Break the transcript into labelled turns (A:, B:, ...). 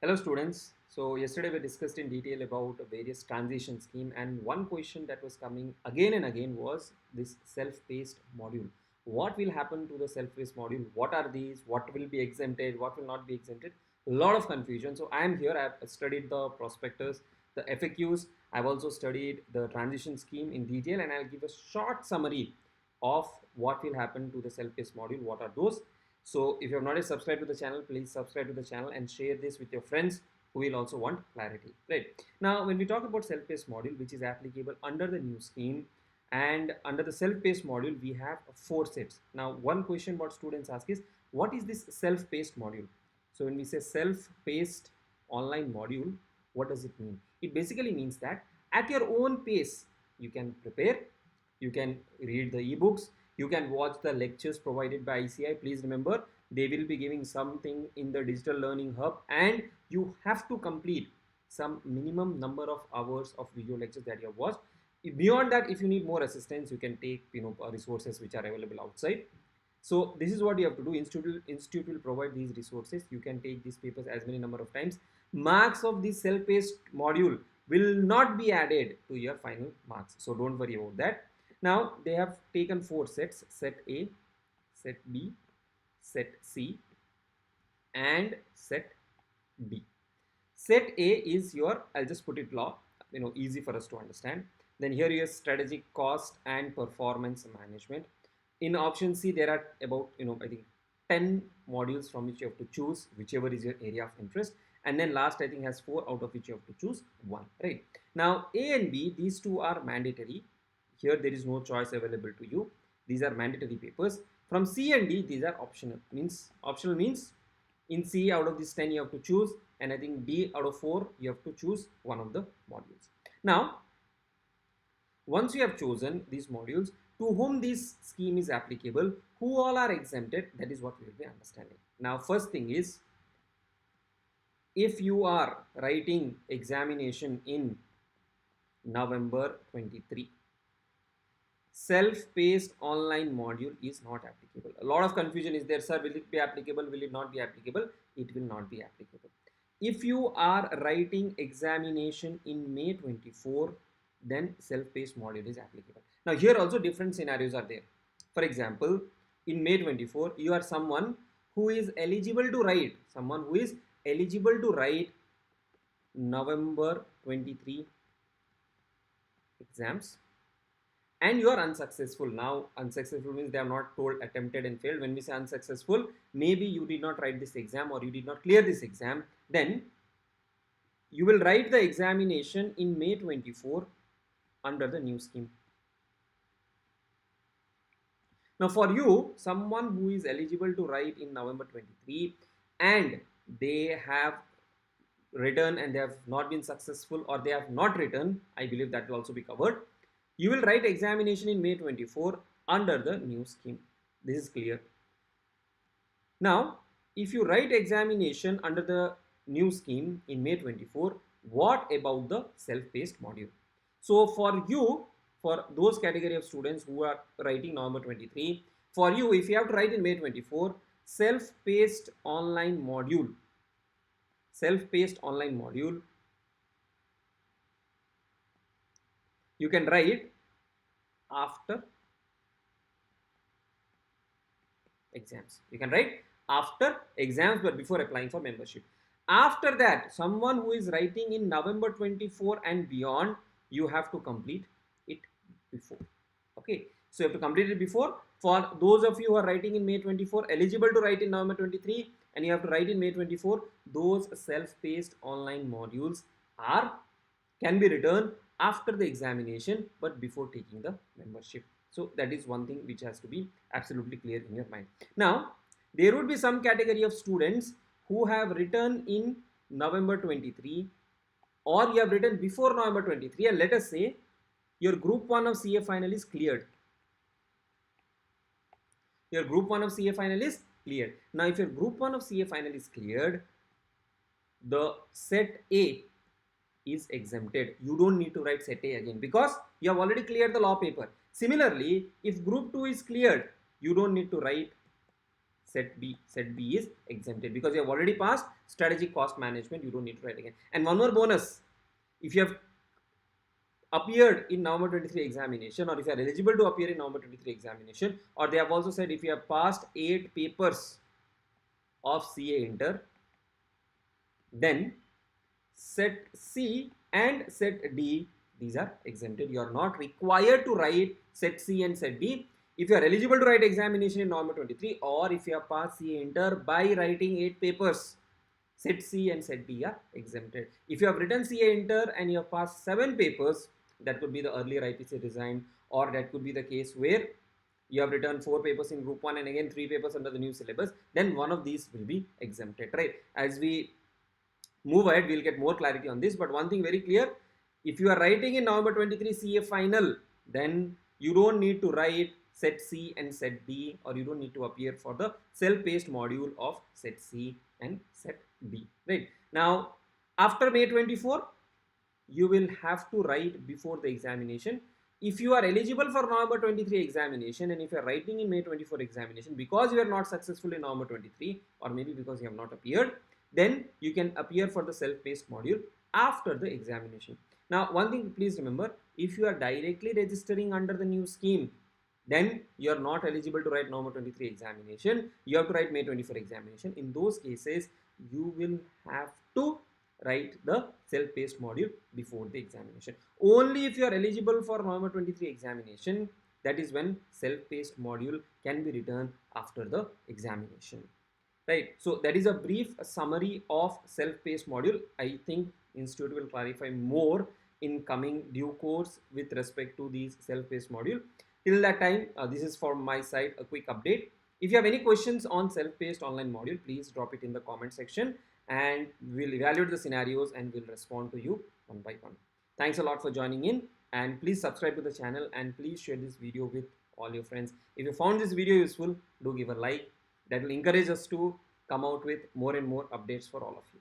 A: Hello students. So yesterday we discussed in detail about various transition scheme, and one question that was coming again and again was this self-paced module. What will happen to the self-paced module? What are these? What will be exempted? What will not be exempted? A lot of confusion. So I am here. I've studied the prospectus, the FAQs. I've also studied the transition scheme in detail, and I'll give a short summary of what will happen to the self-paced module. What are those? So if you have not yet subscribed to the channel, please subscribe to the channel and share this with your friends who will also want clarity. Right. Now, when we talk about self-paced module, which is applicable under the new scheme, and under the self-paced module, we have four sets. Now, one question what students ask is, what is this self-paced module? So when we say self-paced online module, what does it mean? It basically means that at your own pace, you can prepare, you can read the ebooks, you can watch the lectures provided by ICAI. Please remember, they will be giving something in the digital learning hub, and you have to complete some minimum number of hours of video lectures that you have watched. Beyond that, if you need more assistance, you can take resources which are available outside. So this is what you have to do. Institute will provide these resources. You can take these papers as many number of times. Marks of this self-paced module will not be added to your final marks, so don't worry about that. Now they have taken four sets: set A, set B, set C, and set D. Set A is your, I'll just put it law, easy for us to understand. Then here is strategic cost and performance management. In option C, there are about, I think 10 modules from which you have to choose whichever is your area of interest. And then last, I think, has 4 out of which you have to choose one, right? Now, A and B, these two are mandatory. Here, there is no choice available to you. These are mandatory papers. From C and D, these are optional. Optional means in C, out of these 10, you have to choose. And I think D, out of 4, you have to choose one of the modules. Now, once you have chosen these modules, to whom this scheme is applicable, who all are exempted, that is what we will be understanding. Now, first thing is, if you are writing examination in November 23, self-paced online module is not applicable. A lot of confusion is there, sir. Will it be applicable? Will it not be applicable? It will not be applicable. If you are writing examination in May 24, then self-paced module is applicable. Now here also different scenarios are there. For example, in May 24, you are someone who is eligible to write, November 23 exams, and you are unsuccessful. Now unsuccessful means they have not told attempted and failed. When we say unsuccessful, maybe you did not write this exam or you did not clear this exam. Then you will write the examination in May 24 under the new scheme. Now for you, someone who is eligible to write in November 23 and they have written and they have not been successful, or they have not written, I believe that will also be covered. You will write examination in May 24 under the new scheme. This is clear. Now, if you write examination under the new scheme in May 24, what about the self-paced module? So for you, for those category of students who are writing November 23, for you, if you have to write in May 24, self-paced online module, you can write after exams. You can write after exams, but before applying for membership. After that, someone who is writing in November 24 and beyond, you have to complete it before. Okay, so you have to complete it before. For those of you who are writing in May 24, eligible to write in November 23, and you have to write in May 24, those self-paced online modules can be written after the examination but before taking the membership. So that is one thing which has to be absolutely clear in your mind. Now, there would be some category of students who have written in November 23, or you have written before November 23, and let us say your group 1 of CA final is cleared. Your group 1 of CA final is cleared. Now, if your group 1 of CA final is cleared, the set A is exempted. You don't need to write set A again because you have already cleared the law paper. Similarly, if group 2 is cleared, you don't need to write set B is exempted because you have already passed strategic cost management. You don't need to write again. And one more bonus, if you have appeared in November 23 examination, or if you are eligible to appear in November 23 examination, or they have also said if you have passed 8 papers of CA Inter, then set C and set D, these are exempted. You are not required to write set C and set D. If you are eligible to write examination in November 23, or if you have passed CA Inter by writing 8 papers, set C and set D are exempted. If you have written CA Inter and you have passed 7 papers, that could be the earlier IPC resigned, or that could be the case where you have written 4 papers in group 1 and again 3 papers under the new syllabus, then one of these will be exempted, right? As we move ahead, we'll get more clarity on this, but one thing very clear, if you are writing in November 23 CA final, then you don't need to write set C and set D, or you don't need to appear for the self-paced module of set C and set D, right? Now, after May 24, you will have to write before the examination. If you are eligible for November 23 examination, and if you are writing in May 24 examination because you are not successful in November 23, or maybe because you have not appeared, then you can appear for the self-paced module after the examination. Now, one thing please remember, if you are directly registering under the new scheme, then you are not eligible to write November 23 examination. You have to write May 24 examination. In those cases, you will have to write the self-paced module before the examination. Only if you are eligible for November 23 examination, that is when self-paced module can be written after the examination, right? So that is a brief summary of self-paced module. I think Institute will clarify more in coming due course with respect to these self-paced module. Till that time, this is from my side a quick update. If you have any questions on self-paced online module, please drop it in the comment section, and we'll evaluate the scenarios and we'll respond to you one by one. Thanks a lot for joining in, and please subscribe to the channel, and please share this video with all your friends. If you found this video useful, do give a like. That will encourage us to come out with more and more updates for all of you.